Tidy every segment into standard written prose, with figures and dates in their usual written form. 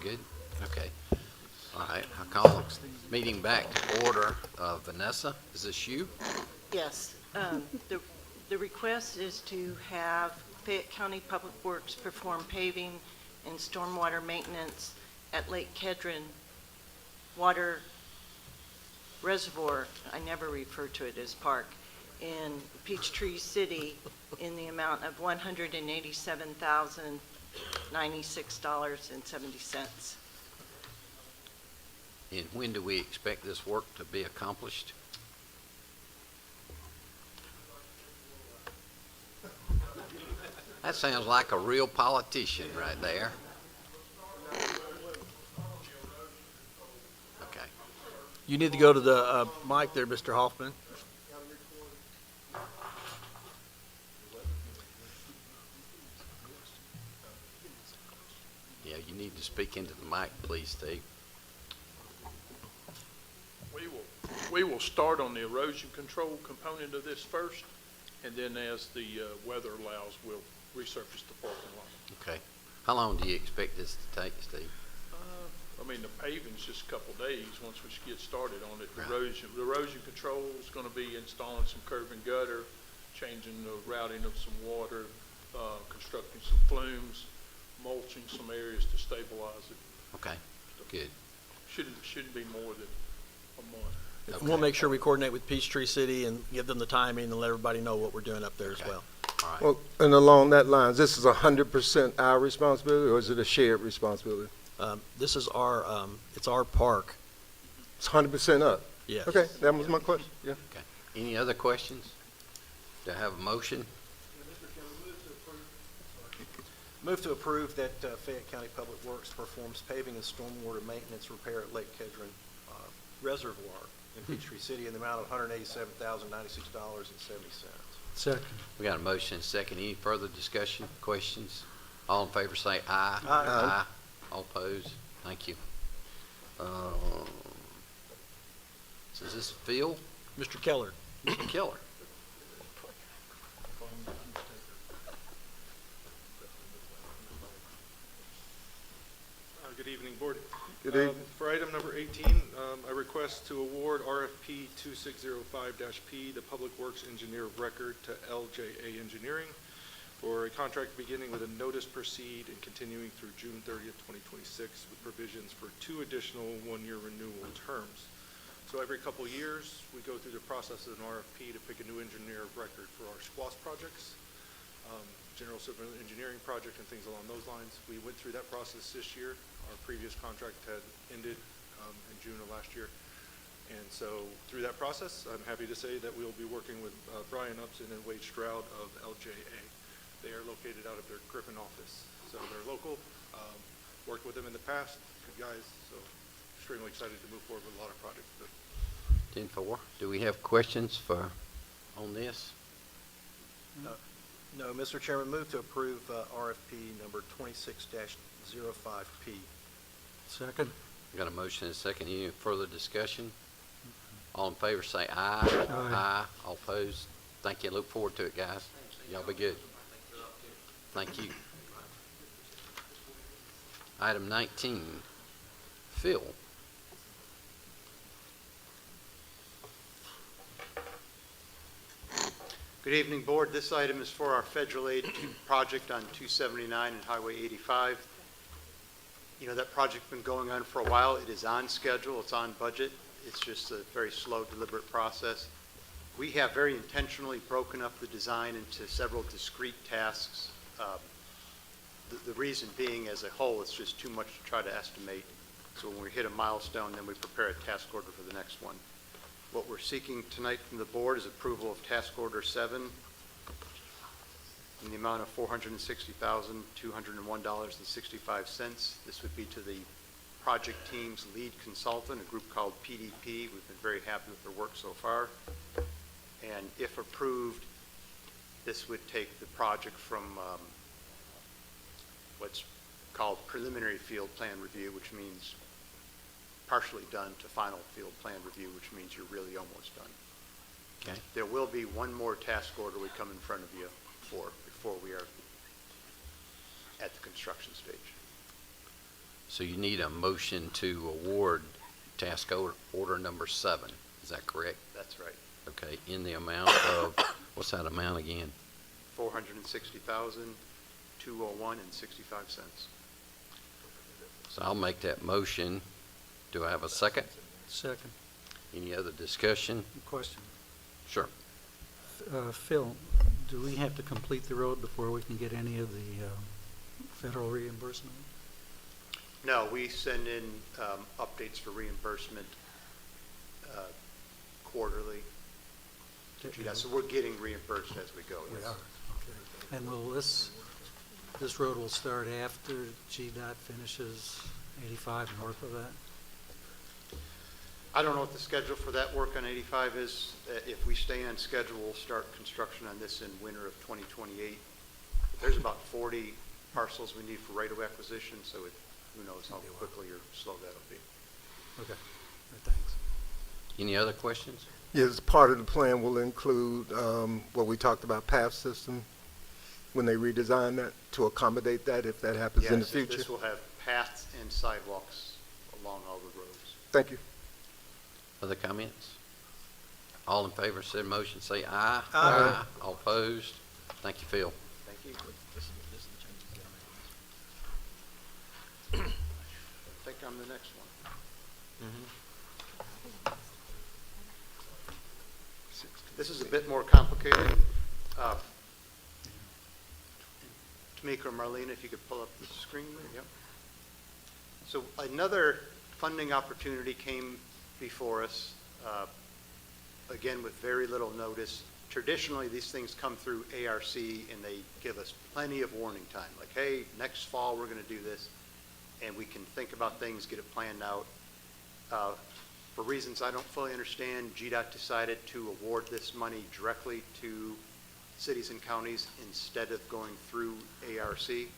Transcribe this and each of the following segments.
good? Okay. All right, I'll call the meeting back to order. Vanessa, is this you? Yes. The request is to have Fayette County Public Works perform paving and stormwater maintenance at Lake Kedron Water Reservoir, I never refer to it as park, in Peachtree City in the amount of $187,096.70. And when do we expect this work to be accomplished? That sounds like a real politician right there. Okay. You need to go to the mic there, Mr. Hoffman. Yeah, you need to speak into the mic, please, Steve. We will start on the erosion control component of this first, and then as the weather allows, we'll resurface the parking lot. Okay. How long do you expect this to take, Steve? I mean, the paving's just a couple days once we get started on it. Right. The erosion control is going to be installing some curb and gutter, changing the routing of some water, constructing some flumes, mulching some areas to stabilize it. Okay, good. Shouldn't be more than a month. Okay. We'll make sure we coordinate with Peachtree City and give them the timing and let everybody know what we're doing up there as Okay. well. All right. Well, and along that lines, this is 100% our responsibility, or is it a shared responsibility? This is it's our park. It's 100% up. Yes. Okay, that was my question, yeah. Okay. Any other questions? Do I have a motion? Move to approve that Fayette County Public Works performs paving and stormwater maintenance repair at Lake Kedron Reservoir in Peachtree City in the amount of $187,096.70. Second. We got a motion and a second. Any further discussion, questions? All in favor say aye. Aye. Aye. All opposed? Thank you. So is this Phil? Mr. Keller. Mr. Keller? Good evening, Board. Good evening. For item number 18, I request to award RFP 2605-P, the Public Works Engineer of Record, to LJA Engineering for a contract beginning with a notice proceed and continuing through June 30th, 2026, with provisions for 2 additional one-year renewal terms. So every couple of years, we go through the process of an RFP to pick a new engineer of record for our SPLOST projects. General civil engineering project and things along those lines. We went through that process this year. Our previous contract had ended in June of last year. And so through that process, I'm happy to say that we'll be working with Brian Upson and Wade Stroud of LJA. They are located out of their Griffin office. So they're local, worked with them in the past, good guys. So extremely excited to move forward with a lot of projects. 10-4. Do we have questions on this? No, Mr. Chairman, move to approve RFP number 26-05P. Second. We got a motion and a second. Any further discussion? All in favor say aye. Aye. All opposed? Thank you. Look forward to it, guys. Y'all be good. Thank you. Item 19. Phil. Good evening, Board. This item is for our federal aid project on 279 and Highway 85. You know, that project's been going on for a while. It is on schedule. It's on budget. It's just a very slow, deliberate process. We have very intentionally broken up the design into several discrete tasks. The reason being, as a whole, it's just too much to try to estimate. So when we hit a milestone, then we prepare a task order for the next one. What we're seeking tonight from the board is approval of task order 7 in the amount of $460,201.65. This would be to the project team's lead consultant, a group called PDP. We've been very happy with their work so far. And if approved, this would take the project from what's called preliminary field plan review, which means partially done, to final field plan review, which means you're really almost done. Okay. There will be one more task order we come in front of you for before we are at the construction stage. So you need a motion to award task order number 7. Is that correct? That's right. Okay, in the amount of, what's that amount again? $460,201.65. So I'll make that motion. Do I have a second? Second. Any other discussion? Question. Sure. Phil, do we have to complete the road before we can get any of the federal reimbursement? No, we send in updates for reimbursement quarterly to GDOT, so we're getting reimbursed as we go. We yes. are, okay. And will this road will start after GDOT finishes 85 north of that? I don't know what the schedule for that work on 85 is. If we stay on schedule, we'll start construction on this in winter of 2028. There's about 40 parcels we need for right-of-way acquisition, so who knows how quickly or slow that'll be. Okay, all right, thanks. Any other questions? Yes, part of the plan will include what we talked about, path system, when they redesign that, to accommodate that if that happens in the Yes, future. this will have paths and sidewalks along all the roads. Thank you. Other comments? All in favor, said motion, say aye. Aye. All opposed? Thank you, Phil. Thank you. I think I'm the next one. This is a bit more complicated. Tamika or Marlene, if you could pull up the screen there. Yep. So another funding opportunity came before us, again with very little notice. Traditionally, these things come through ARC and they give us plenty of warning time, like, hey, next fall we're going to do this, and we can think about things, get it planned out. For reasons I don't fully understand, GDOT decided to award this money directly to cities and counties instead of going through ARC.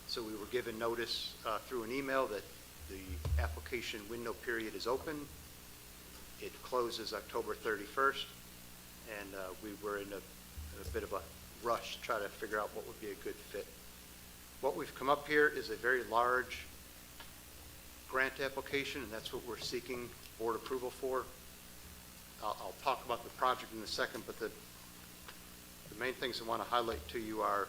So we were given notice through an email that the application window period is open. It closes October 31st, and we were in a bit of a rush to try to figure out what would be a good fit. What we've come up here is a very large grant application, and that's what we're seeking board approval for. I'll talk about the project in a second, but the main things I want to highlight to you are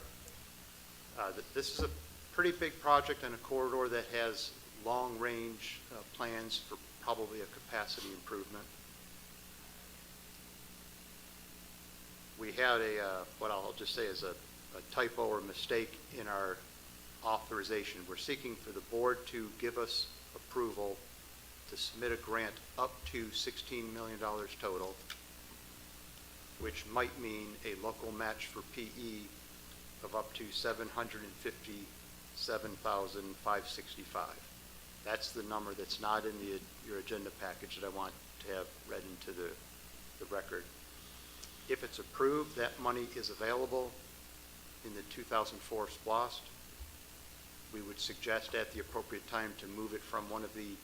that this is a pretty big project on a corridor that has long-range plans for probably a capacity improvement. We had what I'll just say is a typo or mistake in our authorization. We're seeking for the board to give us approval to submit a grant up to $16 million total, which might mean a local match for PE of up to $757,565. That's the number that's not in your agenda package that I want to have read into the record. If it's approved, that money is available in the 2004 SPLOST. We would suggest at the appropriate time to move it from one of the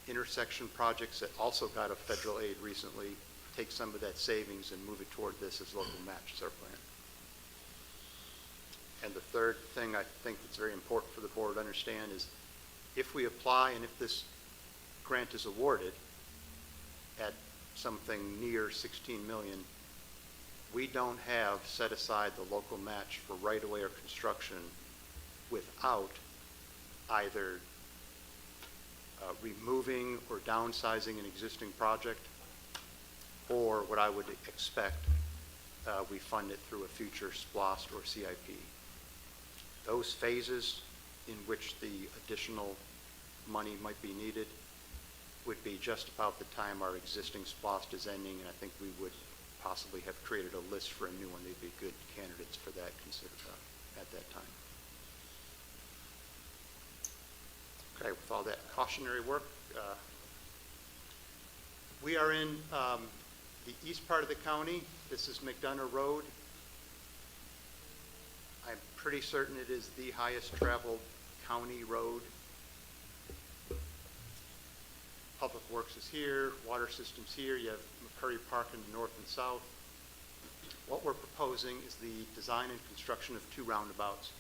intersection projects that also got a federal aid recently, take some of that savings and move it toward this as local match is our plan. And the third thing I think that's very important for the board to understand is if we apply and if this grant is awarded at something near 16 million, we don't have set aside the local match for right-of-way or construction without either removing or downsizing an existing project, or what I would expect, we fund it through a future SPLOST or CIP. Those phases in which the additional money might be needed would be just about the time our existing SPLOST is ending, and I think we would possibly have created a list for a new one. They'd be good candidates for that at that time. Okay, with all that cautionary work, we are in the east part of the county. This is McDonough Road. I'm pretty certain it is the highest traveled county road. Public Works is here, water system's here, you have McCurry Park in the north and south. What we're proposing is the design and construction of two roundabouts.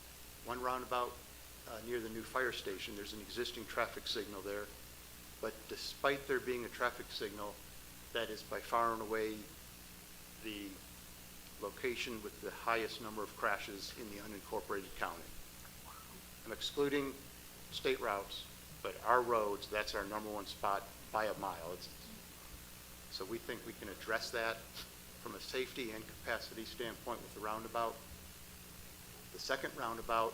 One roundabout near the new fire station. There's an existing traffic signal there. But despite there being a traffic signal, that is by far and away the location with the highest number of crashes in the unincorporated county. I'm excluding state routes, but our roads, that's our number one spot by a mile. So we think we can address that from a safety and capacity standpoint with the roundabout. The second roundabout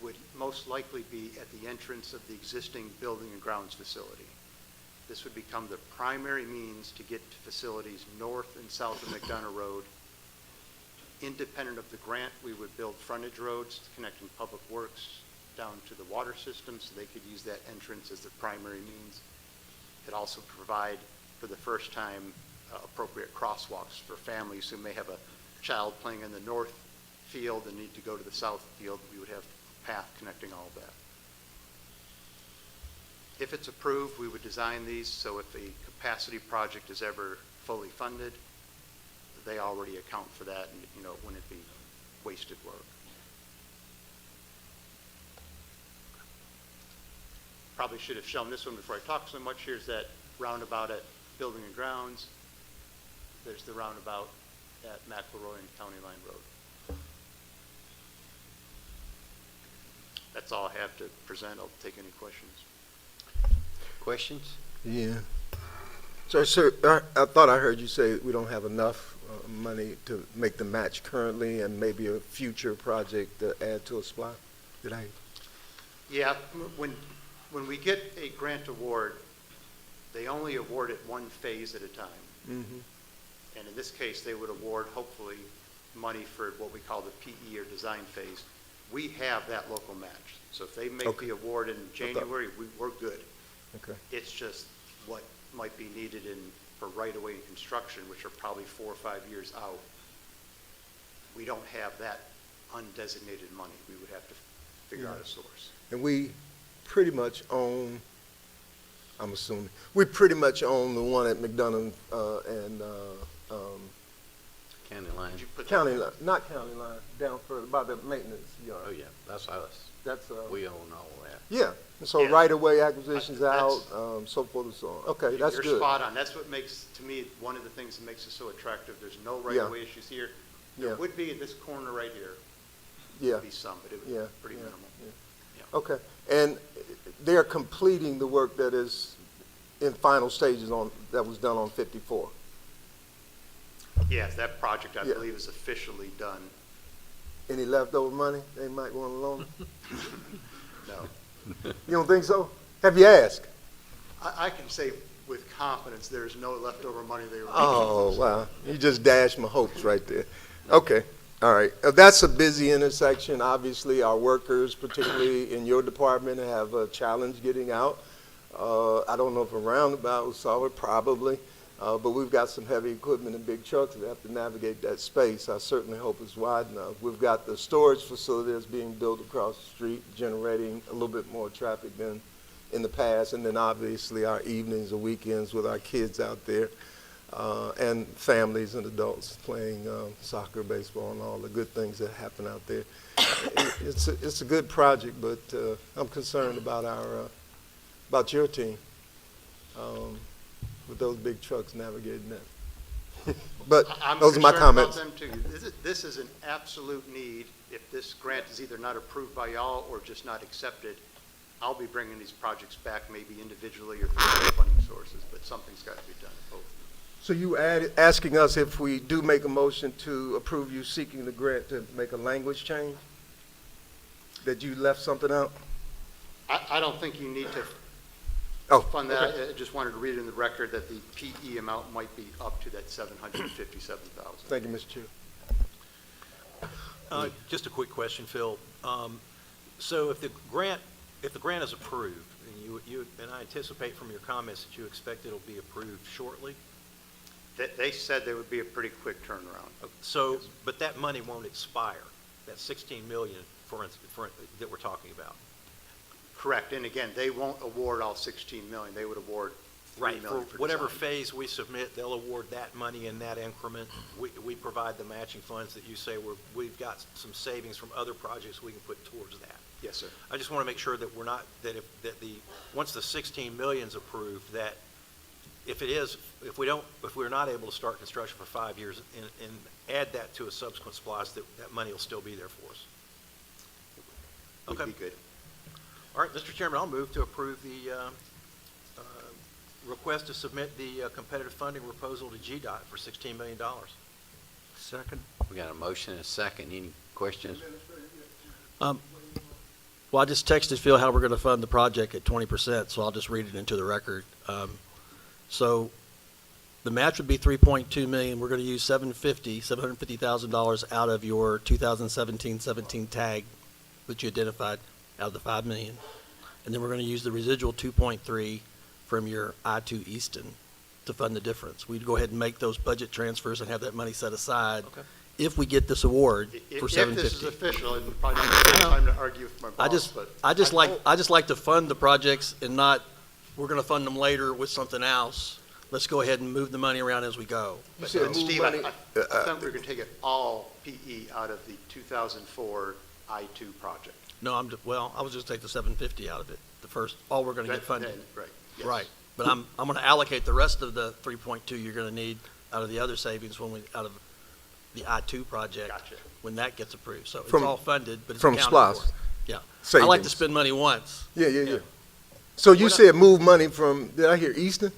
would most likely be at the entrance of the existing building and grounds facility. This would become the primary means to get to facilities north and south of McDonough Road. Independent of the grant, we would build frontage roads connecting Public Works down to the water system so they could use that entrance as the primary means. It also provide, for the first time, appropriate crosswalks for families who may have a child playing in the north field and need to go to the south field. We would have a path connecting all of that. If it's approved, we would design these so if a capacity project is ever fully funded, they already account for that and, you know, it wouldn't be wasted work. Probably should have shown this one before I talk so much. Here's that roundabout at Building and Grounds. There's the roundabout at McElroy and County Line Road. That's all I have to present. I'll take any questions. Questions? Yeah. So, sir, I thought I heard you say we don't have enough money to make the match currently and maybe a future project to add to a SPLOST. Did I? Yeah, when we get a grant award, they only award it one phase at a time. Mm-hmm. And in this case, they would award, hopefully, money for what we call the PE or design phase. We have that local match. So if they make the award in January, we're good. Okay. It's just what might be needed for right-of-way and construction, which are probably 4 or 5 years out. We don't have that undesignated money. We would have to figure out a source. And we pretty much own, I'm assuming, we pretty much own the one at McDonough and County line. Did you put County Line, not County Line, down further, by the maintenance yard. Oh, yeah, that's us. That's, We own all that. yeah, so Yeah. right-of-way acquisitions That's- out, so forth and so on. Okay, that's You're good. spot on. That's what makes, to me, one of the things that makes it so attractive. There's no right-of-way issues here. There Yeah. would be at this corner right here. Yeah, Be some, but it yeah. would be pretty yeah, minimal. yeah. Yeah. Okay, and they're completing the work that is in final stages that was done on 54. Yes, that project, I Yeah. believe, is officially done. Any leftover money they might want to loan? No. You don't think so? Have you asked? I can say with confidence, there's no leftover money they were. Oh, wow. You just dashed my hopes right there. Okay, all right. That's a busy intersection. Obviously, our workers, particularly in your department, have a challenge getting out. I don't know if a roundabout will solve it, probably. But we've got some heavy equipment and big trucks that have to navigate that space. I certainly hope it's wide enough. We've got the storage facility that's being built across the street, generating a little bit more traffic than in the past. And then obviously our evenings or weekends with our kids out there, and families and adults playing soccer, baseball, and all the good things that happen out there. It's a good project, but I'm concerned about about your team. With those big trucks navigating that. But I'm those are my concerned about comments. them too. This is an absolute need. If this grant is either not approved by y'all or just not accepted, I'll be bringing these projects back maybe individually or through other funding sources, but something's got to be done at both. So you asking us if we do make a motion to approve you seeking the grant to make a language change? That you left something out? I don't think you need to Oh, fund that. okay. I just wanted to read in the record that the PE amount might be up to that $757,000. Thank you, Mr. Chair. Just a quick question, Phil. So if the grant is approved, and I anticipate from your comments that you expect it'll be approved shortly, They said there would be a pretty quick turnaround. so, but that money won't expire, that $16 million that we're talking about. Correct, and again, they won't award all $16 million. They would award Right, $3 for million for whatever design. phase we submit, they'll award that money in that increment. We provide the matching funds that you say we've got some savings from other projects we can put towards that. Yes, sir. I just want to make sure that we're not, once the 16 million's approved, that if we're not able to start construction for 5 years and add that to a subsequent SPOS, that money will still be there for us. Would Okay. be good. All right, Mr. Chairman, I'll move to approve the request to submit the competitive funding proposal to GDOT for $16 million. Second. We got a motion and a second. Any questions? Well, I just texted Phil how we're going to fund the project at 20%, so I'll just read it into the record. So the match would be 3.2 million. We're going to use $750,000 out of your 2017-17 tag that you identified out of the 5 million. And then we're going to use the residual 2.3 from your I-2 Easton to fund the difference. We'd go ahead and make those budget transfers and have that money set aside Okay. if we get this award for If 750. this is official, and probably not the time to argue with my boss, but. I just like to fund the projects and not, we're gonna fund them later with something else. Let's go ahead and move the money around as we go. You said move Steve, money, I thought we were going to take it all PE out of the 2004 I-2 project. No, I was just take the 750 out of it, the first, all we're gonna get funded. Right. yes. Right, but I'm gonna allocate the rest of the 3.2 you're gonna need out of the other savings out of the I-2 project. Gotcha. When that gets approved, so it's From- all funded, but it's from accounted SPOS. for. Yeah, I like to Savings. spend money once. Yeah. So you said move money from, did I hear Easton?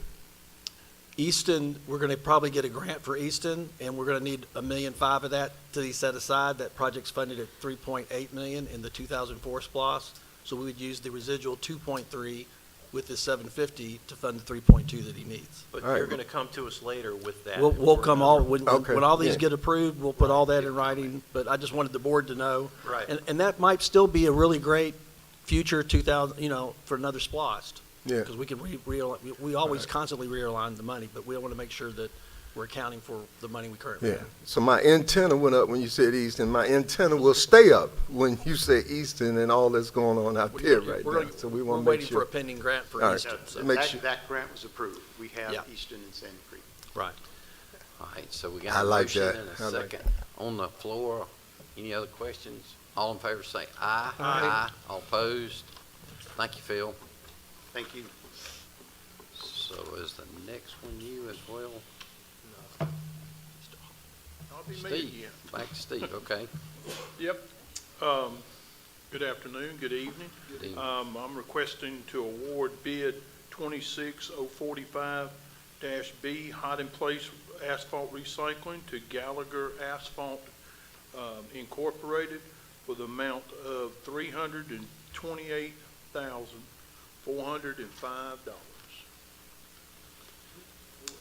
Easton, we're gonna probably get a grant for Easton, and we're gonna need $1.5 million of that to be set aside. That project's funded at 3.8 million in the 2004 SPOS, so we would use the residual 2.3 with the 750 to fund the 3.2 that he needs. But All right. you're going to come to us later with that. We'll come all, when Okay, all these yeah. get approved, we'll put all that in writing, but I just wanted the board to know. Right. And that might still be a really great future 2000, for another SPOS. Yeah. Because we can we always constantly realign the money, but we want to make sure that we're accounting for the money we currently Yeah. have. So my antenna went up when you said Easton. My antenna will stay up when you say Easton and all that's going on out there right We're now. So we We're want to make waiting for sure. a pending grant for All right. Easton, so, Make sure- That grant was approved. We have Yeah. Easton and Sandy Creek. right. All right, so we got I a like motion that. and I a like second on the floor. Any other questions? All in favor say aye. Aye. All opposed? Thank you, Phil. Thank you. So is the next one you as well? I'll be me Steve, again. back to Steve, okay. Yep. Good afternoon, good evening. Good evening. I'm requesting to award bid 26045-B hot in place asphalt recycling to Gallagher Asphalt Incorporated for the amount of $328,405.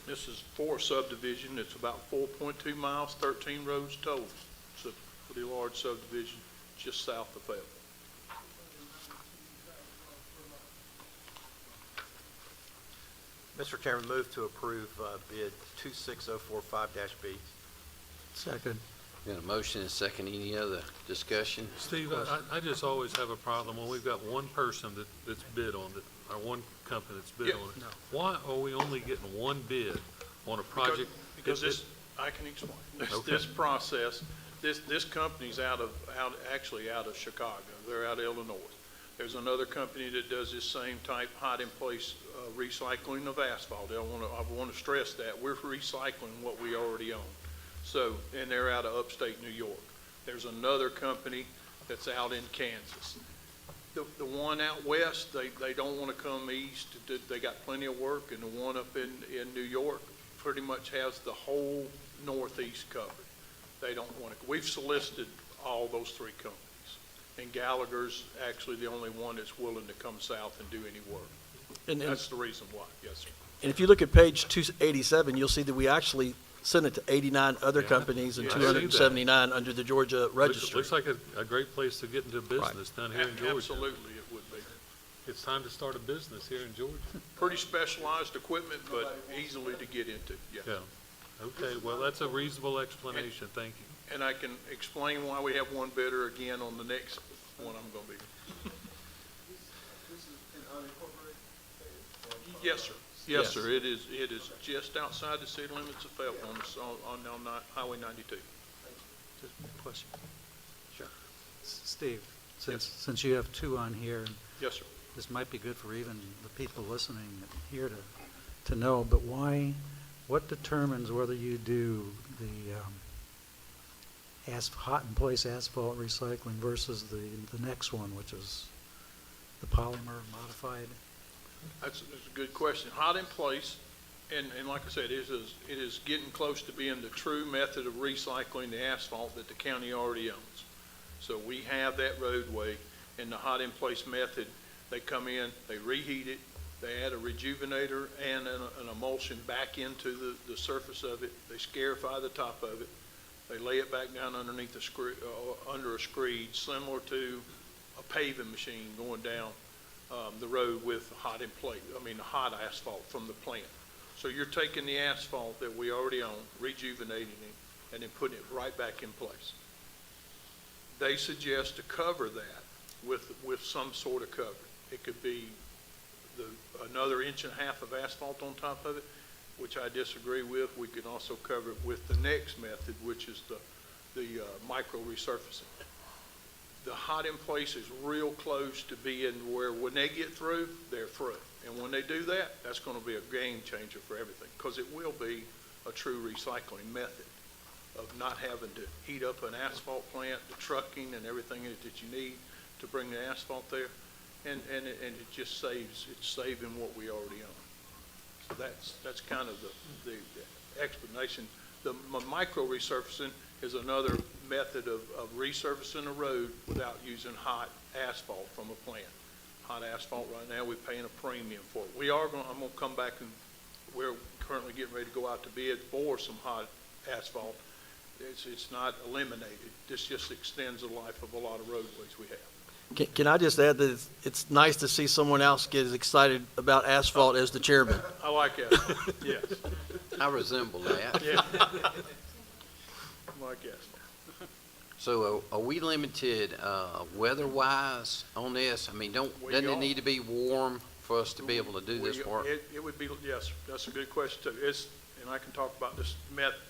This is for a subdivision. It's about 4.2 miles, 13 roads total. It's a pretty large subdivision just south of Fayetteville. Mr. Chairman, move to approve bid 26045-B. Second. Got a motion and a second. Any other discussion? Steve, I just always have a problem when we've got one person that's bid on it, or one company that's bid Yeah. on it. Why are we only getting one bid on a project? Because this, I can explain. Okay. This process, this company's actually out of Chicago. They're out of Illinois. There's another company that does this same type hot in place recycling of asphalt. I want to stress that. We're recycling what we already own. So, and they're out of upstate New York. There's another company that's out in Kansas. The one out west, they don't want to come east. They got plenty of work, and the one up in New York pretty much has the whole northeast covered. They don't want to. We've solicited all those three companies, and Gallagher's actually the only one that's willing to come south and do any work. And That's the reason why. Yes, sir. if you look at page 287, you'll see that we actually sent it to 89 other Yeah. companies and Yeah, I see that. 279 under the Georgia Registry. Looks like a great place to get into business down here in Georgia. Absolutely, it would be. It's time to start a business here in Georgia. Pretty specialized equipment, but easily to get into, yes. Yeah. Okay, well, that's a reasonable explanation. Thank you. And I can explain why we have one bidder again on the next one I'm going to be. Yes, sir. Yes, sir. It is just outside the city limits of Felton on Highway 92. Just a question. Sure. Steve, since you have two on here, and Yes, sir. this might be good for even the people listening here to know, but what determines whether you do the hot in place asphalt recycling versus the next one, which is the polymer modified? That's a good question. Hot in place, and like I said, it is getting close to being the true method of recycling the asphalt that the county already owns. So we have that roadway, and the hot in place method, they come in, they reheat it, they add a rejuvenator and an emulsion back into the surface of it, they scarify the top of it, they lay it back down underneath under a screed, similar to a paving machine going down the road with hot asphalt from the plant. So you're taking the asphalt that we already own, rejuvenating it, and then putting it right back in place. They suggest to cover that with some sort of cover. It could be another inch and a half of asphalt on top of it, which I disagree with. We can also cover it with the next method, which is the micro resurfacing. The hot in place is real close to being where when they get through, they're through. And when they do that, that's going to be a game changer for everything, because it will be a true recycling method of not having to heat up an asphalt plant, the trucking and everything that you need to bring the asphalt there. And it just it's saving what we already own. So that's kind of the explanation. The micro resurfacing is another method of resurfacing a road without using hot asphalt from a plant. Hot asphalt right now, we're paying a premium for it. I'm going to come back, and we're currently getting ready to go out to bid for some hot asphalt. It's not eliminated. This just extends the life of a lot of roadways we have. Can I just add that it's nice to see someone else get as excited about asphalt as the chairman? I like asphalt, yes. I resemble that. Yeah. I like asphalt. So are we limited weather-wise on this? I mean, doesn't it need to be warm for us to be able to do this work? It would be, yes, that's a good question too. And I can talk about this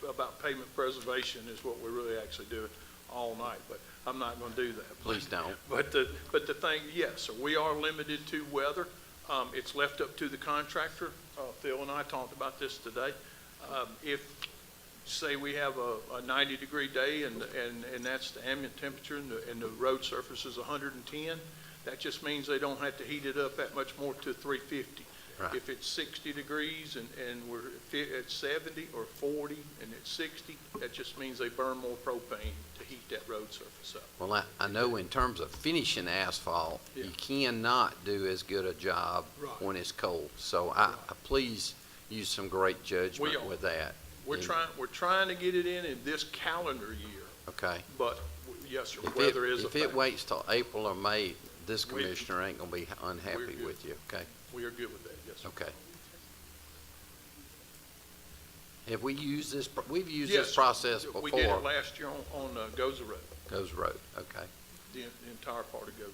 about pavement preservation is what we're really actually doing all night, but I'm not going to do that. Please don't. But the thing, yes, so we are limited to weather. It's left up to the contractor. Phil and I talked about this today. If, say, we have a 90-degree day and that's the ambient temperature and the road surface is 110, that just means they don't have to heat it up that much more to 350. Right. If it's 60 degrees and we're at 70 or 40 and it's 60, that just means they burn more propane to heat that road surface up. Well, I know in terms of finishing asphalt, Yeah. you cannot do as good a job Right. when it's cold. So I please use some great judgment We are. with that. We're trying to get it in this calendar year, Okay. but yes, sir, If weather is a If it factor. waits till April or May, this We- commissioner ain't gonna be unhappy good. with you, okay? We are good with that, yes, sir. Okay. Have we used this, we've used Yes, this process before? We did it last year on Goza Road, Goes Road, okay. the entire part of Goza.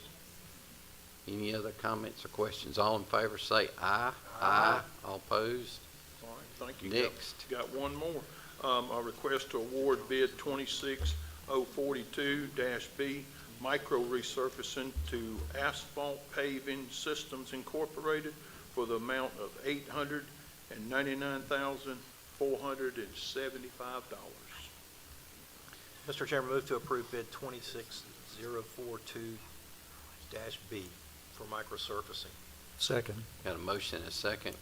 Any other comments or questions? All in favor say aye. Aye. All opposed? All right, thank you. Next. Got one more. A request to award bid 26042-B, micro resurfacing to Asphalt Paving Systems Incorporated for the amount of $899,475. Mr. Chairman, move to approve bid 26042-B for microsurfacing. Second. Got a motion and a second.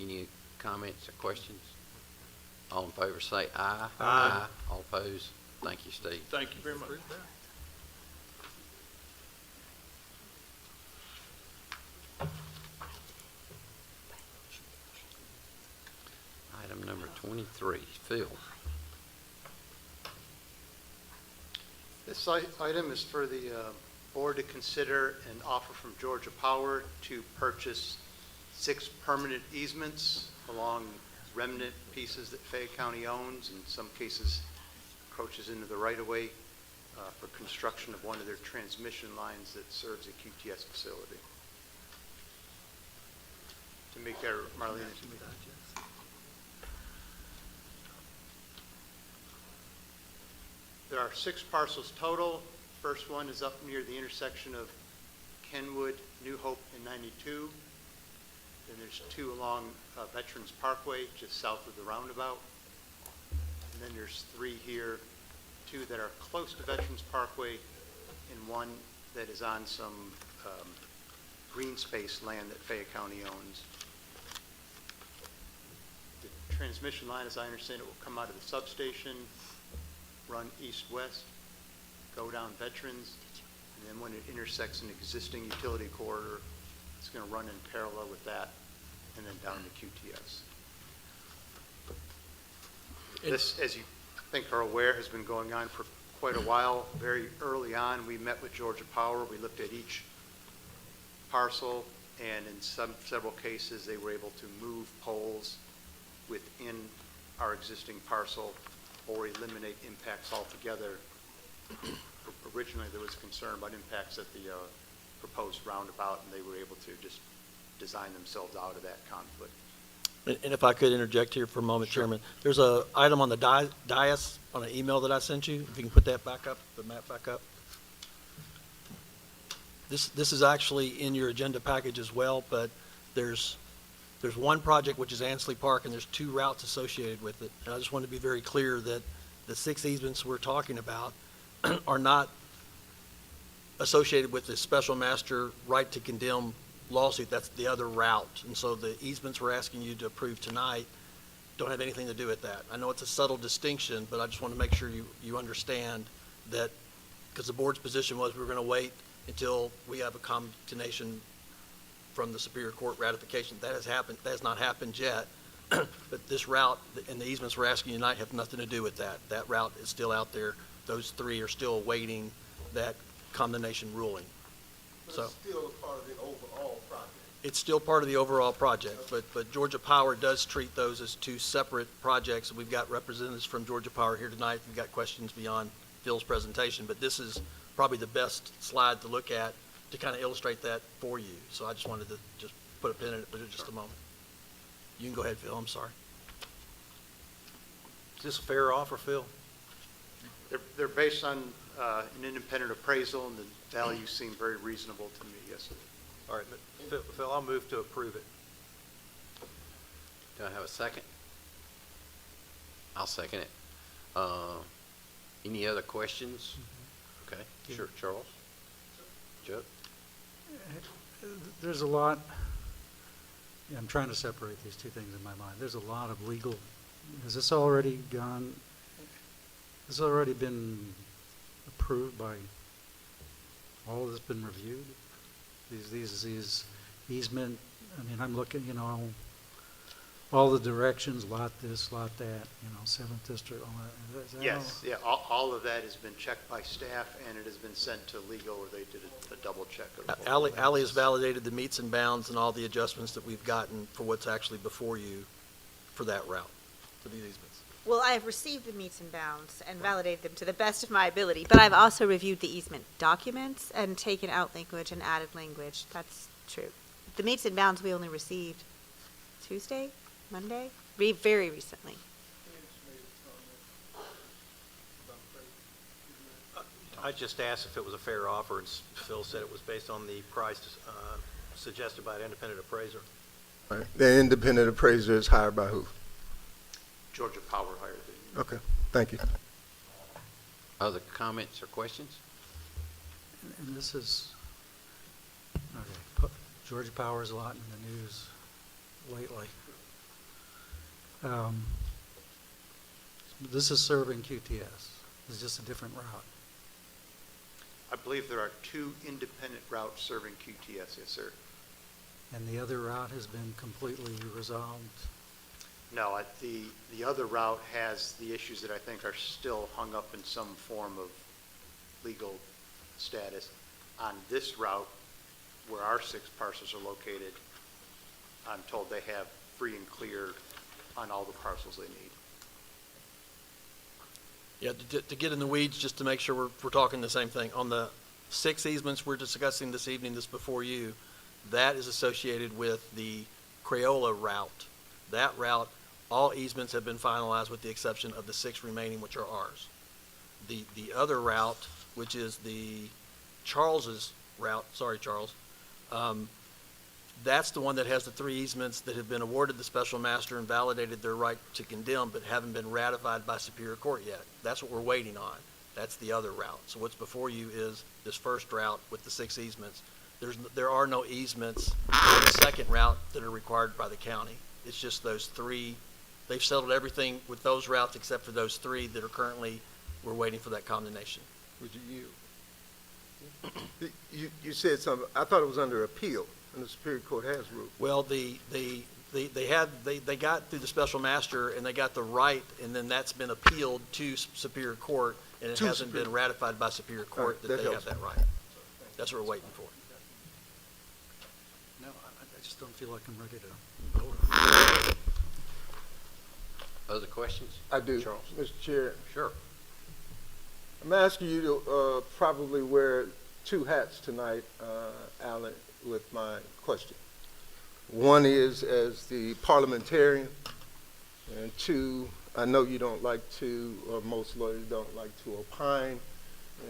Any comments or questions? All in favor say aye. Aye. All opposed? Thank you, Steve. Thank you very much. Item number 23, Phil. This item is for the board to consider an offer from Georgia Power to purchase 6 permanent easements along remnant pieces that Fayette County owns, in some cases encroaches into the right-of-way for construction of one of their transmission lines that serves a QTS facility. Tamika, or Marlene. There are 6 parcels total. First one is up near the intersection of Kenwood, New Hope, and 92. Then there's 2 along Veterans Parkway, just south of the roundabout. And then there's 3 here, 2 that are close to Veterans Parkway, and 1 that is on some green space land that Fayette County owns. The transmission line, as I understand it, will come out of the substation, run east-west, go down Veterans, and then when it intersects an existing utility corridor, it's going to run in parallel with that, and then down to QTS. This, as you I think are aware, has been going on for quite a while. Very early on, we met with Georgia Power. We looked at each parcel, and in several cases, they were able to move poles within our existing parcel or eliminate impacts altogether. Originally, there was concern about impacts at the proposed roundabout, and they were able to just design themselves out of that conflict. And if I could interject here for a moment, Sure. Chairman, there's a item on the dais on an email that I sent you. If you can put that back up, the map back up. This is actually in your agenda package as well, but there's one project, which is Ansley Park, and there's 2 routes associated with it. And I just want to be very clear that the 6 easements we're talking about are not associated with the special master right to condemn lawsuit. That's the other route. And so the easements we're asking you to approve tonight don't have anything to do with that. I know it's a subtle distinction, but I just want to make sure you understand that, because the board's position was we were going to wait until we have a condemnation from the Superior Court ratification. That has not happened yet. But this route and the easements we're asking you tonight have nothing to do with that. That route is still out there. Those 3 are still awaiting that condemnation ruling. But So it's still a part of the overall project. it's still part of the overall project, but Georgia Power does treat those as 2 separate projects. We've got representatives from Georgia Power here tonight. We've got questions beyond Phil's presentation, but this is probably the best slide to look at to kind of illustrate that for you. So I just wanted to just put a pin in it for just a moment. You can go ahead, Phil. I'm sorry. Is this a fair offer, Phil? They're based on an independent appraisal, and the values seem very reasonable to me, yes, sir. All right, but Phil, I'll move to approve it. Do I have a second? I'll second it. Any other questions? Okay, sure, Charles? Joe? There's a lot, yeah, I'm trying to separate these 2 things in my mind. There's a lot of legal, has this already gone, has this already been approved by, all of this been reviewed? These easement, I mean, I'm looking, all the directions, lot this, lot that, 7th district, all that. Is that Yes, all? yeah, all of that has been checked by staff, and it has been sent to legal, where they did a double check of all of that. Ally has validated the meets and bounds and all the adjustments that we've gotten for what's actually before you for that route, for these easements. Well, I have received the meets and bounds and validated them to the best of my ability, but I've also reviewed the easement documents and taken out language and added language. That's true. The meets and bounds we only received Tuesday, Monday, very recently. I just asked if it was a fair offer, and Phil said it was based on the price suggested by an independent appraiser. All right. The independent appraiser is hired by who? Georgia Power hired them. Okay, thank you. Other comments or questions? And this is, okay, Georgia Power's a lot in the news lately. This is serving QTS. It's just a different route. I believe there are 2 independent routes serving QTS, yes, sir. And the other route has been completely resolved. No, the other route has the issues that I think are still hung up in some form of legal status. On this route, where our 6 parcels are located, I'm told they have free and clear on all the parcels they need. Yeah, to get in the weeds, just to make sure we're talking the same thing. On the 6 easements we're discussing this evening, this before you, that is associated with the Crayola route. That route, all easements have been finalized with the exception of the 6 remaining, which are ours. The other route, which is the Charles's route, sorry, Charles, that's the one that has the 3 easements that have been awarded the special master and validated their right to condemn, but haven't been ratified by Superior Court yet. That's what we're waiting on. That's the other route. So what's before you is this first route with the 6 easements. There are no easements on the second route that are required by the county. It's just those 3. They've settled everything with those routes except for those 3 that are currently, we're waiting for that condemnation. Would you yield? You said something, I thought it was under appeal, and the Superior Court has ruled. Well, they got through the special master and they got the right, and then that's been appealed to Superior Court, and it hasn't been ratified by Superior Court that they have that right. That's what we're waiting for. No, I just don't feel like I'm ready to vote. Other questions? I do. Charles? Mr. Chair, Sure. I'm asking you to probably wear 2 hats tonight, Alan, with my question. One is as the parliamentarian, and 2, I know you don't like to, or most lawyers don't like to opine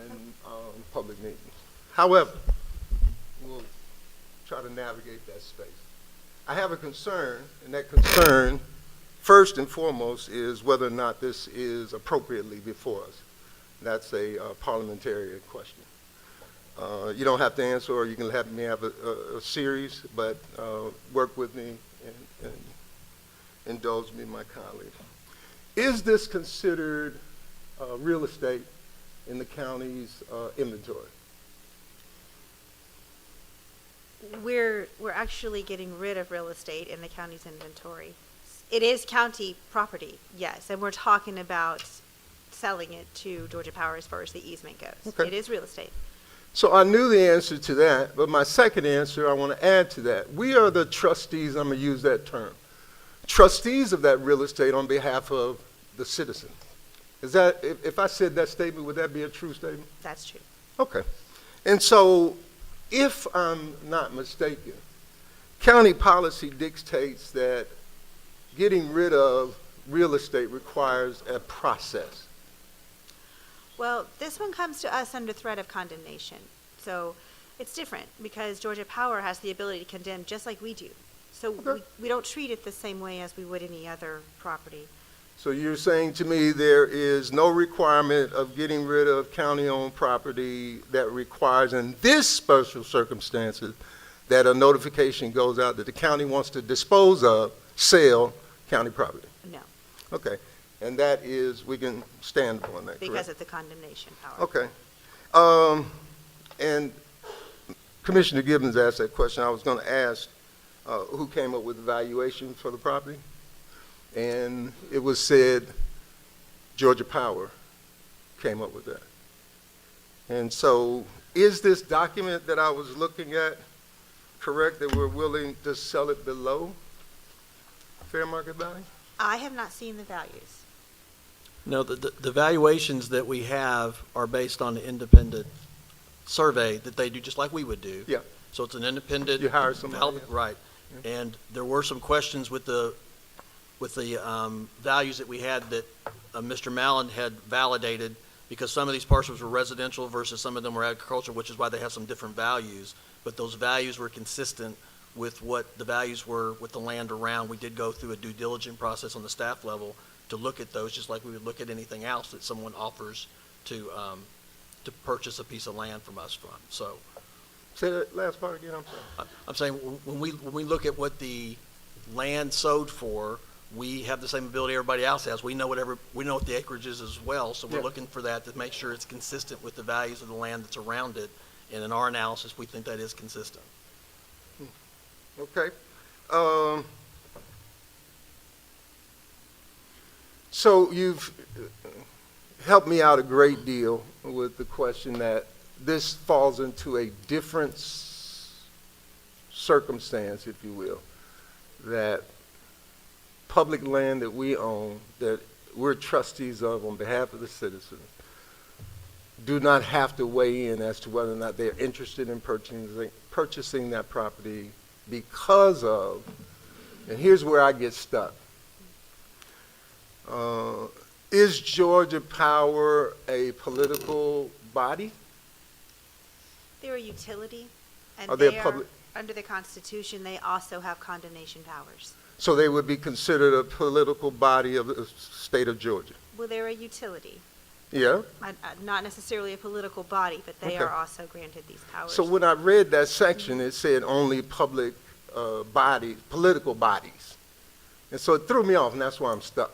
in public meetings. However, we'll try to navigate that space. I have a concern, and that concern, first and foremost, is whether or not this is appropriately before us. That's a parliamentarian question. You don't have to answer, or you can have me have a series, but work with me and indulge me, my colleague. Is this considered real estate in the county's inventory? We're actually getting rid of real estate in the county's inventory. It is county property, yes, and we're talking about selling it to Georgia Power as far as the easement goes. Okay. It is real estate. So I knew the answer to that, but my second answer, I want to add to that. We are the trustees, I'm going to use that term, trustees of that real estate on behalf of the citizens. Is that, if I said that statement, would that be a true statement? That's true. Okay. And so, if I'm not mistaken, county policy dictates that getting rid of real estate requires a process. Well, this one comes to us under threat of condemnation. So it's different because Georgia Power has the ability to condemn just like we do. So Okay. we don't treat it the same way as we would any other property. So you're saying to me there is no requirement of getting rid of county-owned property that requires, in this special circumstances, that a notification goes out that the county wants to dispose of, sell county property? No, Okay. And that is, we can stand on that, because correct? it's a condemnation power. Okay. And Commissioner Gibbons asked that question. I was going to ask who came up with the valuation for the property? And it was said Georgia Power came up with that. And so is this document that I was looking at correct, that we're willing to sell it below fair market value? I have not seen the values. No, the valuations that we have are based on the independent survey that they do, just like we would do. Yeah. So it's an independent. You hire somebody. Right. And there were some questions with the values that we had that Mr. Mallon had validated, because some of these parcels were residential versus some of them were agricultural, which is why they have some different values. But those values were consistent with what the values were with the land around. We did go through a due diligence process on the staff level to look at those, just like we would look at anything else that someone offers to purchase a piece of land from us from. So Say that last part again, I'm sorry. I'm saying when we look at what the land sold for, we have the same ability everybody else has. We know what the acreage is as well, so we're Yeah. looking for that to make sure it's consistent with the values of the land that's around it. And in our analysis, we think that is consistent. Okay. So you've helped me out a great deal with the question that this falls into a different circumstance, if you will, that public land that we own, that we're trustees of on behalf of the citizens, do not have to weigh in as to whether or not they're interested in purchasing that property because of And here's where I get stuck. Is Georgia Power a political body? They're a utility, and Are they a they are, public- under the Constitution, they also have condemnation powers. So they would be considered a political body of the state of Georgia? Well, they're a utility, Yeah? not necessarily a political body, but they Okay. are also granted these powers. So when I read that section, it said only public bodies, political bodies. And so it threw me off, and that's why I'm stuck.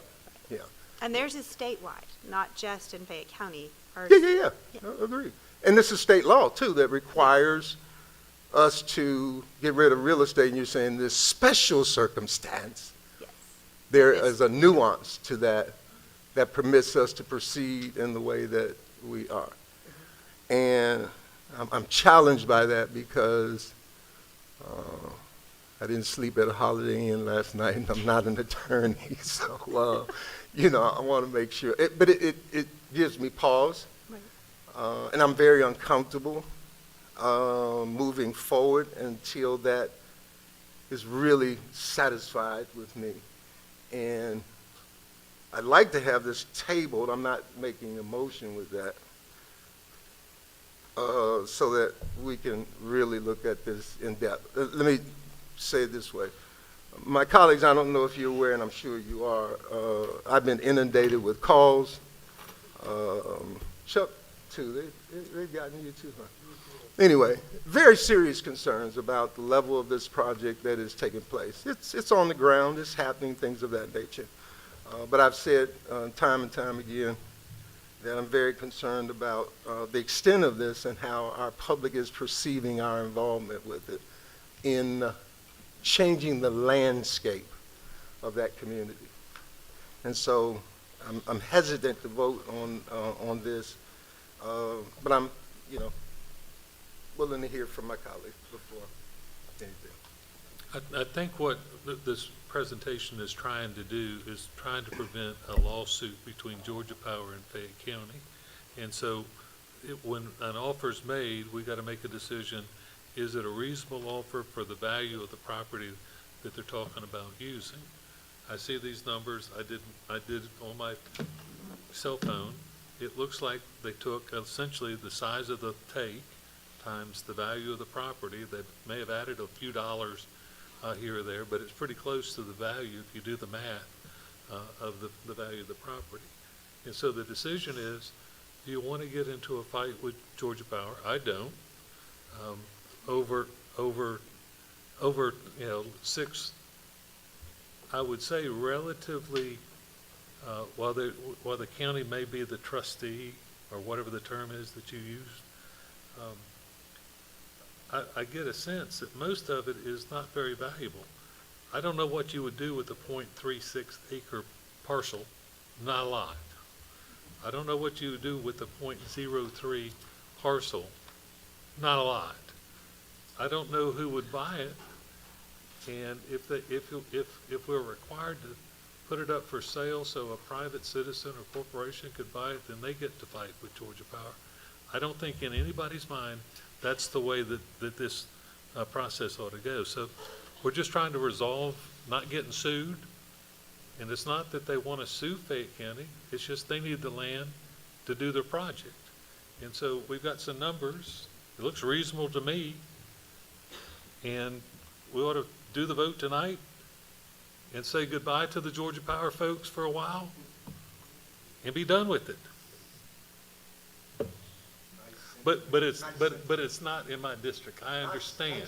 Yeah. And theirs is statewide, not just in Fayette County. Yeah. I agree. And this is state law, too, that requires us to get rid of real estate, and you're saying this special circumstance. Yes. There Yes. is a nuance to that that permits us to proceed in the way that we are. And I'm challenged by that because I didn't sleep at a Holiday Inn last night, and I'm not an attorney, so, I want to make sure. But it gives me pause, Right. and I'm very uncomfortable moving forward until that is really satisfied with me. And I'd like to have this tabled, I'm not making a motion with that, so that we can really look at this in depth. Let me say it this way. My colleagues, I don't know if you're aware, and I'm sure you are, I've been inundated with calls. Chuck, too, they've gotten you too, huh? Anyway, very serious concerns about the level of this project that is taking place. It's on the ground, it's happening, things of that nature. But I've said time and time again that I'm very concerned about the extent of this and how our public is perceiving our involvement with it in changing the landscape of that community. And so I'm hesitant to vote on this, but I'm, willing to hear from my colleagues before anything. I think what this presentation is trying to do is trying to prevent a lawsuit between Georgia Power and Fayette County. And so when an offer is made, we got to make a decision, is it a reasonable offer for the value of the property that they're talking about using? I see these numbers, I did on my cell phone. It looks like they took essentially the size of the take times the value of the property. That may have added a few dollars here or there, but it's pretty close to the value if you do the math of the value of the property. And so the decision is, do you want to get into a fight with Georgia Power? I don't. Over 6, I would say relatively, while the county may be the trustee or whatever the term is that you used, I get a sense that most of it is not very valuable. I don't know what you would do with a .36 acre parcel, not a lot. I don't know what you would do with a .03 parcel, not a lot. I don't know who would buy it, and if we're required to put it up for sale so a private citizen or corporation could buy it, then they get to fight with Georgia Power. I don't think in anybody's mind that's the way that this process ought to go. So we're just trying to resolve not getting sued. And it's not that they want to sue Fayette County. It's just they need the land to do their project. And so we've got some numbers. It looks reasonable to me. And we ought to do the vote tonight and say goodbye to the Georgia Power folks for a while and be done with it. But it's not in my district. I understand.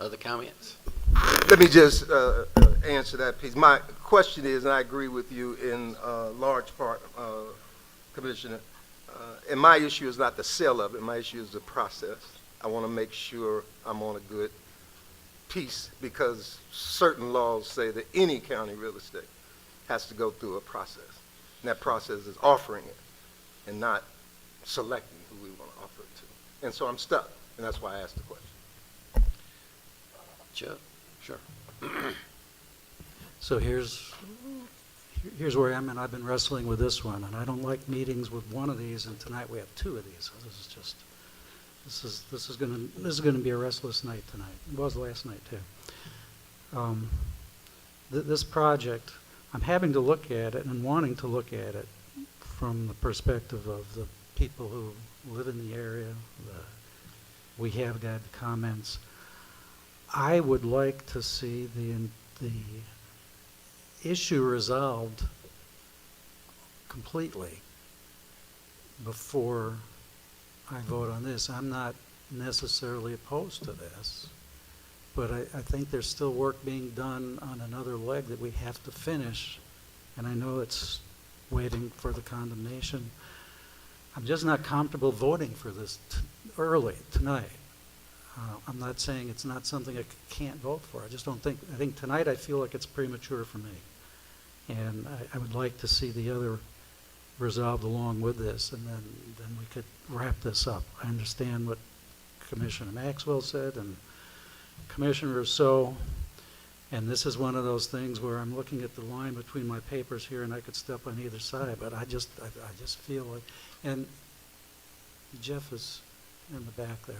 Other comments? Let me just answer that piece. My question is, and I agree with you in large part, Commissioner, and my issue is not the sale of it. My issue is the process. I want to make sure I'm on a good piece because certain laws say that any county real estate has to go through a process. And that process is offering it and not selecting who we want to offer it to. And so I'm stuck, and that's why I asked the question. Chuck? Sure. So here's where I am, and I've been wrestling with this one, and I don't like meetings with one of these, and tonight we have two of these, so this is just, This is gonna be a restless night tonight. It was last night, too. This project, I'm having to look at it and wanting to look at it from the perspective of the people who live in the area. We have had comments. I would like to see the issue resolved completely before I vote on this. I'm not necessarily opposed to this, but I think there's still work being done on another leg that we have to finish, and I know it's waiting for the condemnation. I'm just not comfortable voting for this early tonight. I'm not saying it's not something I can't vote for. I just don't think, I think tonight I feel like it's premature for me. And I would like to see the other resolved along with this, and then we could wrap this up. I understand what Commissioner Maxwell said and Commissioner Rousseau, and this is one of those things where I'm looking at the line between my papers here and I could step on either side, but I just feel like, and Jeff is in the back there.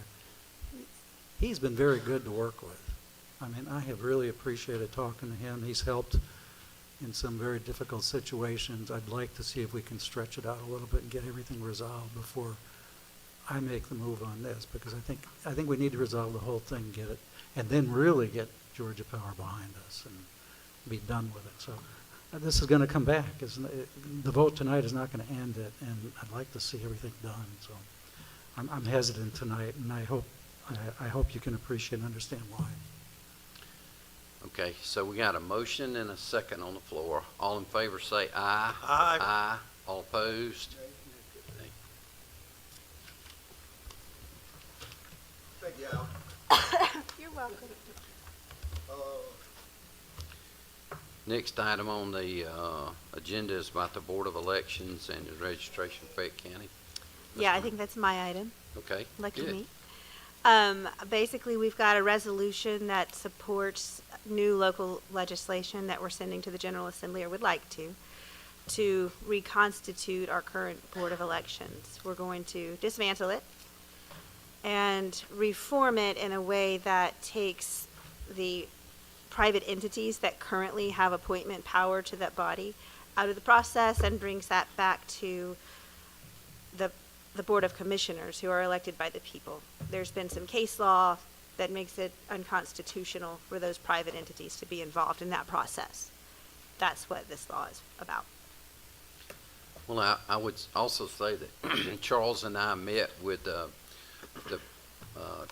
He's been very good to work with. I mean, I have really appreciated talking to him. He's helped in some very difficult situations. I'd like to see if we can stretch it out a little bit and get everything resolved before I make the move on this, because I think we need to resolve the whole thing, get it, and then really get Georgia Power behind us and be done with it. So this is going to come back. The vote tonight is not going to end it, and I'd like to see everything done. So I'm hesitant tonight, and I hope you can appreciate and understand why. Okay, so we got a motion and a second on the floor. All in favor say aye. Aye. Aye. All opposed? Thank you, Al. You're welcome. Next item on the agenda is about the Board of Elections and the registration for Fayette County. Yeah, I think that's my item. Okay, Lucky good. me. Basically, we've got a resolution that supports new local legislation that we're sending to the General Assembly, or would like to reconstitute our current Board of Elections. We're going to dismantle it and reform it in a way that takes the private entities that currently have appointment power to that body out of the process and brings that back to the Board of Commissioners, who are elected by the people. There's been some case law that makes it unconstitutional for those private entities to be involved in that process. That's what this law is about. Well, I would also say that Charles and I met with the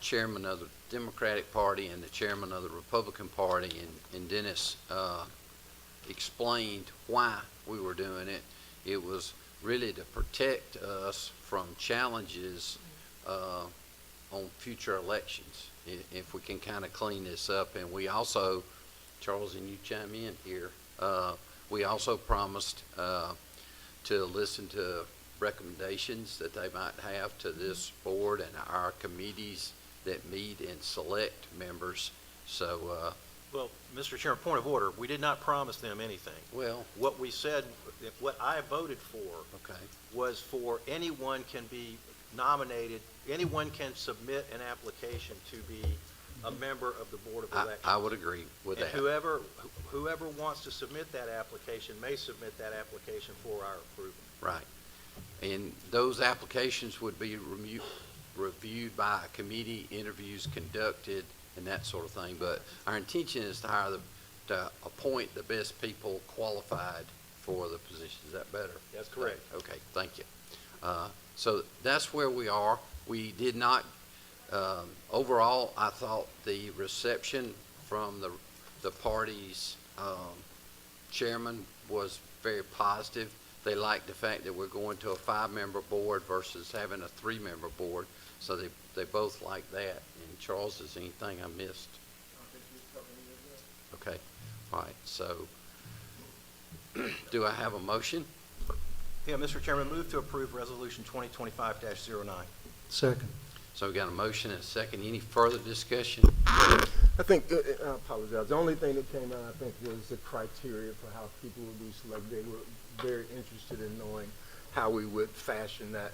chairman of the Democratic Party and the chairman of the Republican Party, and Dennis explained why we were doing it. It was really to protect us from challenges on future elections, if we can kind of clean this up. And we also, Charles, and you chime in here, we also promised to listen to recommendations that they might have to this board and our committees that meet and select members. So, Well, Mr. Chairman, point of order, we did not promise them anything. well, What we said, what I voted for okay. was for anyone can be nominated, anyone can submit an application to be a member of the Board of Elections. I would agree with And that. whoever wants to submit that application may submit that application for our approval. Right. And those applications would be reviewed by a committee, interviews conducted, and that sort of thing. But our intention is to appoint the best people qualified for the position. Is that better? That's correct. Okay, thank you. So that's where we are. We did not, overall, I thought the reception from the party's chairman was very positive. They liked the fact that we're going to a 5-member board versus having a 3-member board. So they both like that. And Charles, is anything I missed? Okay, all right, so do I have a motion? Yeah, Mr. Chairman, move to approve Resolution 2025-09. Second. So we got a motion and a second. Any further discussion? I think, I apologize, the only thing that came out, I think, was the criteria for how people would be selected. They were very interested in knowing how we would fashion that.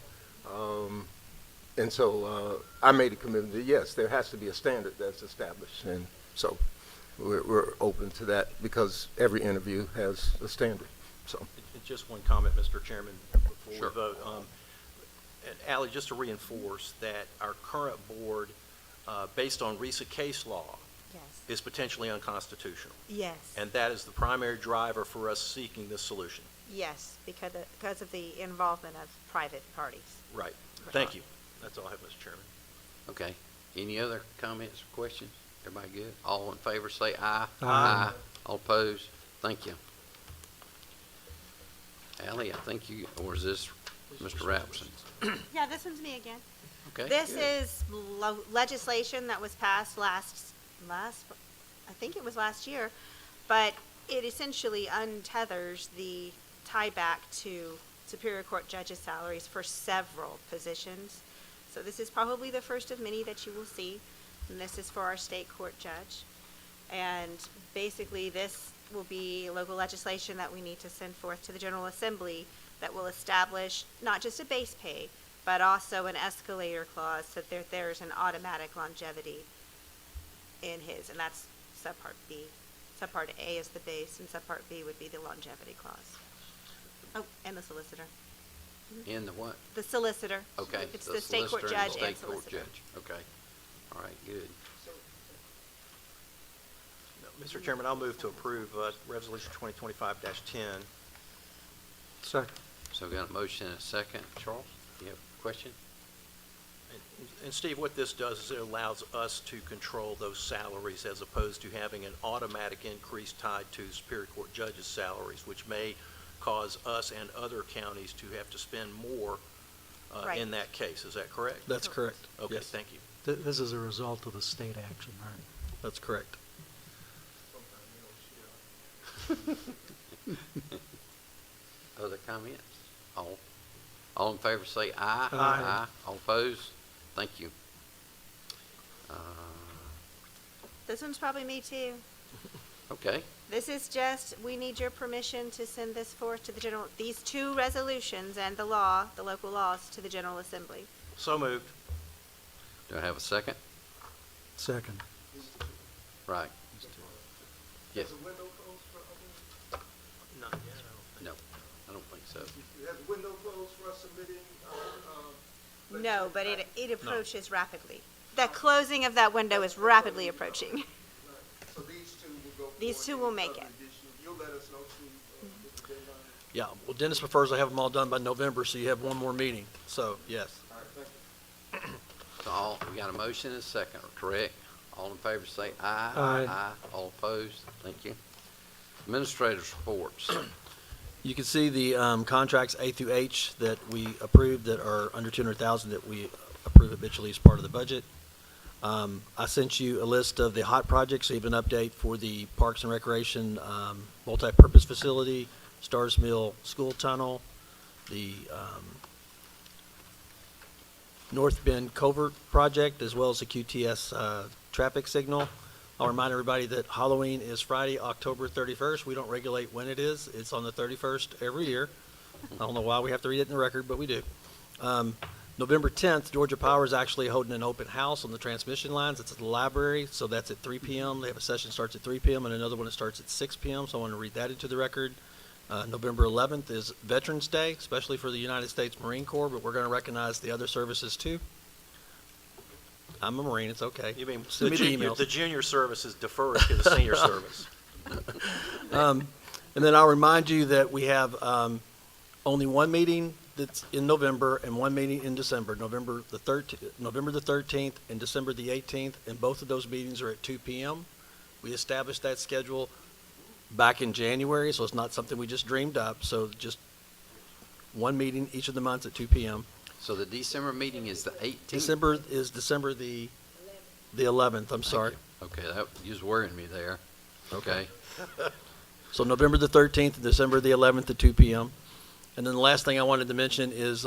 And so I made a commitment that, yes, there has to be a standard that's established. And so we're open to that because every interview has a standard. So, And just one comment, Mr. Chairman, before we Sure. vote. And Ally, just to reinforce that our current board, based on recent case law, Yes. is potentially unconstitutional. Yes. And that is the primary driver for us seeking this solution. Yes, because of the involvement of private parties. Right. Thank you. That's all I have, Mr. Chairman. Okay. Any other comments or questions? Everybody good? All in favor, say aye. Aye. All opposed? Thank you. Ally, I think you, or is this Mr. Rapson? Yeah, this one's me again. Okay. This good. is legislation that was passed I think it was last year, but it essentially untethers the tieback to Superior Court judges' salaries for several positions. So this is probably the first of many that you will see, and this is for our state court judge. And basically, this will be local legislation that we need to send forth to the General Assembly that will establish not just a base pay, but also an escalator clause so that there's an automatic longevity in his, and that's subpart B. Subpart A is the base, and subpart B would be the longevity clause. Oh, and the solicitor. In the what? The solicitor. Okay. It's the state court solicitor and judge the and state court solicitor. judge. Okay. All right, good. Mr. Chairman, I'll move to approve Resolution 2025-10. Second. So we got a motion and a second. Charles, you have a question? And Steve, what this does is it allows us to control those salaries as opposed to having an automatic increase tied to Superior Court judges' salaries, which may cause us and other counties to have to spend more Right. in that case. Is that correct? That's correct. Okay, Yes, thank you. This is a result of the state action, right? that's correct. Other comments? All in favor say aye. Aye. All opposed? Thank you. This one's probably me too. Okay. This is just, we need your permission to send this forth to the general, these two resolutions and the law, the local laws, to the General Assembly. So moved. Do I have a second? Second. Right. Yes. Not yet, I don't think. No, I don't think so. has the window closed for us submitting No, but it approaches rapidly. The closing of that window is rapidly approaching. So these two will go. These two will make it. You'll let us know with the deadline. Yeah, well, Dennis prefers I have them all done by November, so you have one more meeting. So, yes. All right, thank you. So we got a motion and a second, correct? All in favor say aye. Aye. All opposed? Thank you. Administrators' reports. You can see the contracts A through H that we approved that are under 200,000 that we approve habitually as part of the budget. I sent you a list of the hot projects, so you have an update for the Parks and Recreation multi-purpose facility, Stars Mill School Tunnel, the North Bend Covert Project, as well as the QTS traffic signal. I'll remind everybody that Halloween is Friday, October 31st. We don't regulate when it is. It's on the 31st every year. I don't know why we have to read it in the record, but we do. November 10th, Georgia Power is actually holding an open house on the transmission lines. It's at the library, so that's at 3 p.m. They have a session that starts at 3 p.m. and another one that starts at 6 p.m., so I want to read that into the record. November 11th is Veterans Day, especially for the United States Marine Corps, but we're going to recognize the other services too. I'm a Marine, it's okay. You mean Send me the emails. the junior service is deferred to the senior service? And then I'll remind you that we have only one meeting that's in November and one meeting in December, November the 13th and December the 18th, and both of those meetings are at 2 p.m. We established that schedule back in January, so it's not something we just dreamed up. So just one meeting each of the months at 2 p.m. So the December meeting is the 18th? December is December the 11th, I'm sorry. Okay, that was worrying me there. Okay. So November the 13th and December the 11th at 2 p.m. And then the last thing I wanted to mention is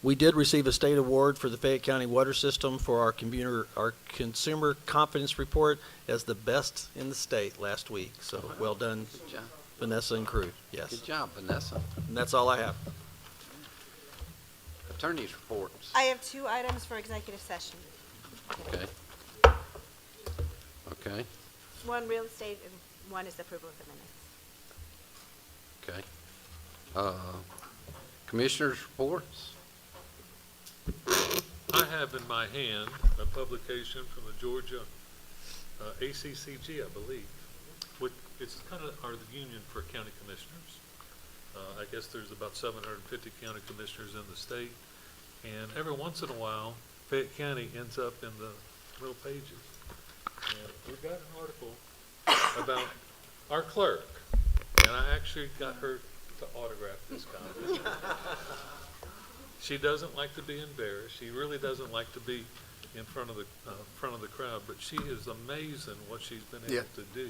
we did receive a state award for the Fayette County water system for our consumer confidence report as the best in the state last week. So well done, Good job. Vanessa and crew. Yes. Good job, Vanessa. And that's all I have. Attorney's reports. I have 2 items for executive session. Okay. Okay, One real estate and one is approval of the minutes. okay. Commissioners' reports? I have in my hand a publication from the Georgia ACCG, I believe. It's kind of the union for county commissioners. I guess there's about 750 county commissioners in the state, and every once in a while, Fayette County ends up in the middle pages. And we've got an article about our clerk, and I actually got her to autograph this copy. She doesn't like to be embarrassed. She really doesn't like to be in front of the crowd, but she is amazing what she's been able to do.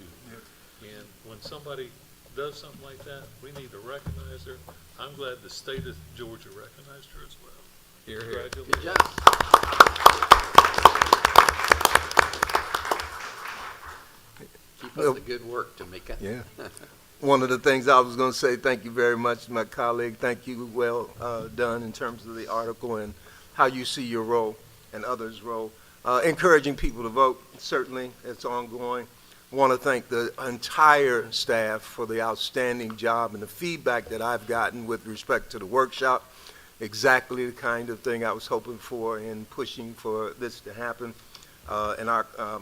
And when somebody does something like that, we need to recognize her. I'm glad the state of Georgia recognized her as well. Here, here. Congratulations. Good job. Keep up the good work, Tamika. Yeah. One of the things I was going to say, thank you very much, my colleague. Thank you, well done in terms of the article and how you see your role and others' role. Encouraging people to vote, certainly, it's ongoing. Want to thank the entire staff for the outstanding job and the feedback that I've gotten with respect to the workshop. Exactly the kind of thing I was hoping for in pushing for this to happen. And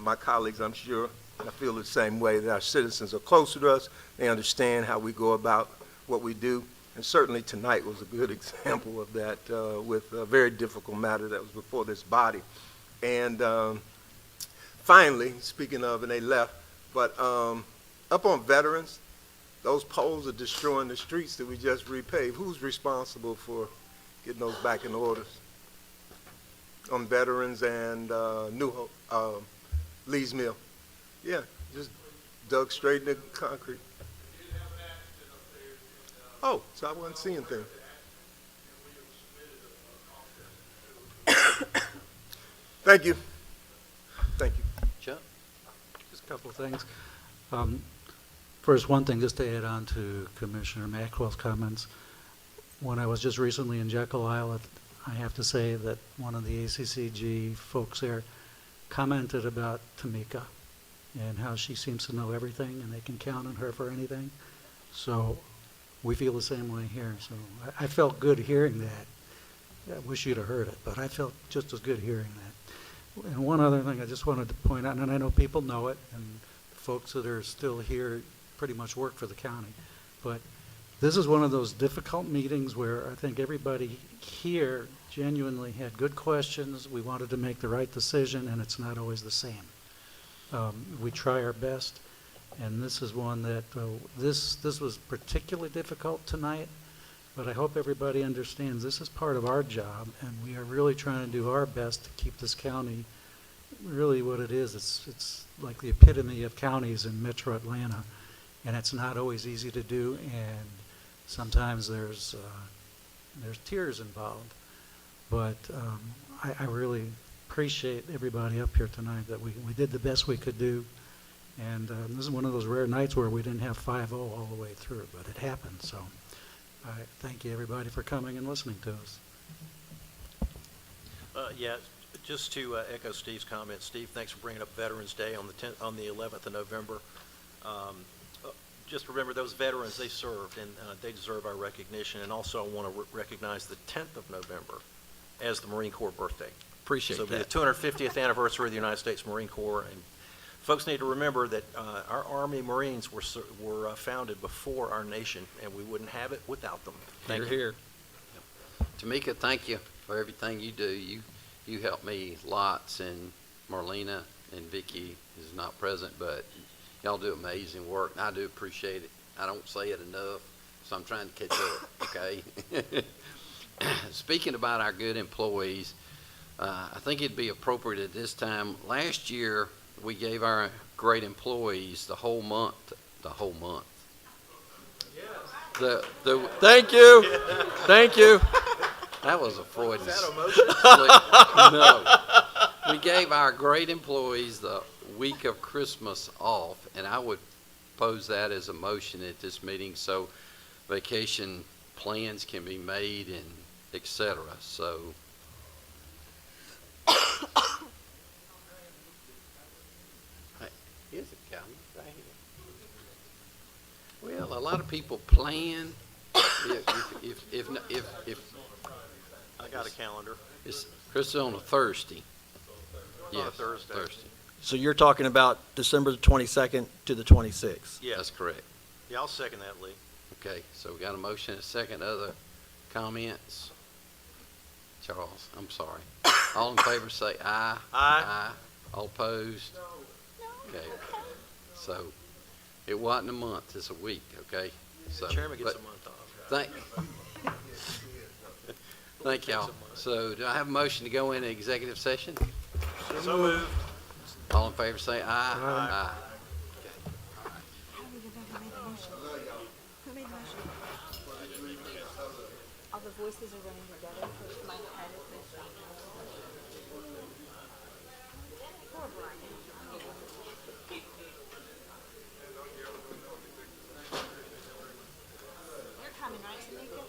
my colleagues, I'm sure, I feel the same way, that our citizens are closer to us. They understand how we go about what we do. And certainly tonight was a good example of that with a very difficult matter that was before this body. And finally, speaking of, and they left, but up on veterans, those poles are destroying the streets that we just repaved. Who's responsible for getting those back in order? On veterans and New Hope, Lee's Mill. Yeah, just dug straight in the concrete. Oh, so I wasn't seeing things. Thank you. Thank you. Chuck? Just a couple of things. First, one thing, just to add on to Commissioner Maxwell's comments. When I was just recently in Jekyll Isle, I have to say that one of the ACCG folks there commented about Tamika and how she seems to know everything and they can count on her for anything. So we feel the same way here. So I felt good hearing that. I wish you'd have heard it, but I felt just as good hearing that. And one other thing I just wanted to point out, and I know people know it, and the folks that are still here pretty much work for the county, but this is one of those difficult meetings where I think everybody here genuinely had good questions. We wanted to make the right decision, and it's not always the same. We try our best, and this is one that this was particularly difficult tonight, but I hope everybody understands this is part of our job, and we are really trying to do our best to keep this county really what it is. It's like the epitome of counties in metro Atlanta, and it's not always easy to do, and sometimes there's tears involved. But I really appreciate everybody up here tonight that we did the best we could do. And this is one of those rare nights where we didn't have 5-0 all the way through, but it happened. So I thank you, everybody, for coming and listening to us. Yeah, just to echo Steve's comments. Steve, thanks for bringing up Veterans Day on the 11th of November. Just remember those veterans, they served, and they deserve our recognition. And also I want to recognize the 10th of November as the Marine Corps birthday. Appreciate So that. it'll be the 250th anniversary of the United States Marine Corps. And folks need to remember that our Army Marines were founded before our nation, and we wouldn't have it without them. Thank you. Here. Tamika, thank you for everything you do. You help me lots, and Marlena and Vicky is not present, but y'all do amazing work, and I do appreciate it. I don't say it enough, so I'm trying to catch up, okay? Speaking about our good employees, I think it'd be appropriate at this time. Last year, we gave our great employees the whole month. Thank you. Thank you. That was a Freudian slip. No. We gave our great employees the week of Christmas off, and I would pose that as a motion at this meeting so vacation plans can be made and et cetera, so. Hey, here's a calendar right here. Well, a lot of people plan, if, I got a calendar. it's, Chris is on a Thursday. On a Yes, Thursday. So you're talking about December the 22nd to the 26th? Yes. That's correct. Yeah, I'll second that, Lee. Okay, so we got a motion and a second. Other comments? Charles, I'm sorry. All in favor say aye. Aye. All opposed? Okay. So it wasn't a month, it's a week, okay? So, Chairman gets a but month off. Thank y'all. So do I have a motion to go into executive session? So moved. All in favor say aye. Aye. Who made the motion? All the voices are running together, so my head is missing. Poor Brian. You're coming, right, Tamika?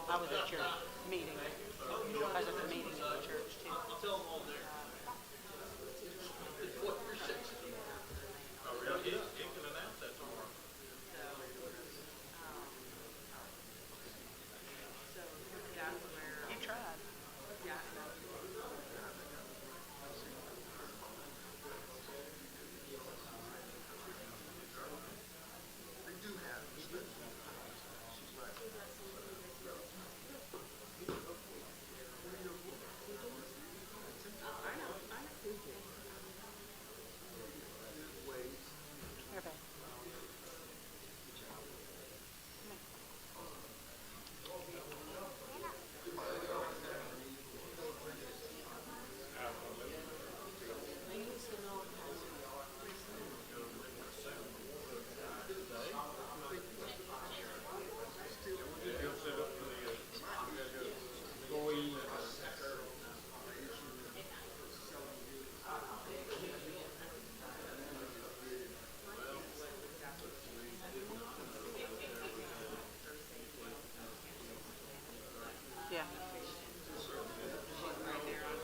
I was at your meeting. I was at the meeting at the church too. You tried. Yeah.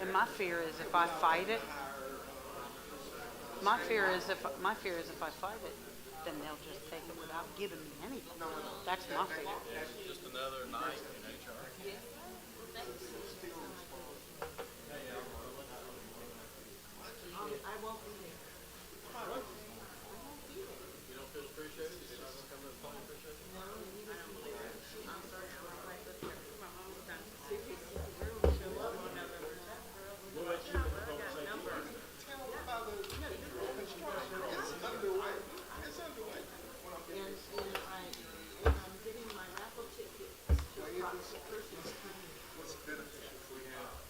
And my fear is if I fight it, my fear is if I fight it, then they'll just take it without giving me anything. That's my fear. Just another night in HR. What's beneficial if we have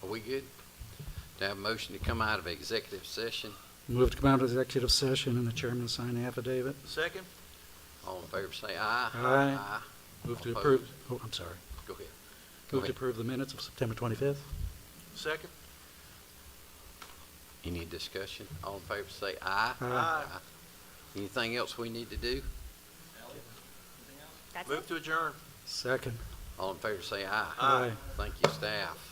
Are we good? To have a motion to come out of executive session? Move to come out of executive session and the chairman sign the affidavit. Second? All in favor say aye. Aye. Move to approve, Opposed? oh, I'm sorry. Go ahead. Go Move to ahead. approve the minutes of September 25th. Second? Any discussion? All in favor say aye. Aye. Anything else we need to do? That's Move it. to adjourn. Second. All in favor say aye. Aye. Thank you, staff.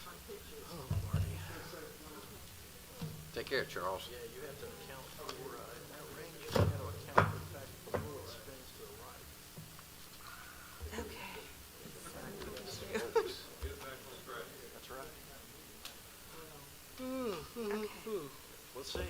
Take care, Charles. Yeah, you have to account for, in that range, you got to account for the fact that the world spins to the right. Okay. That's right. Okay. We'll see.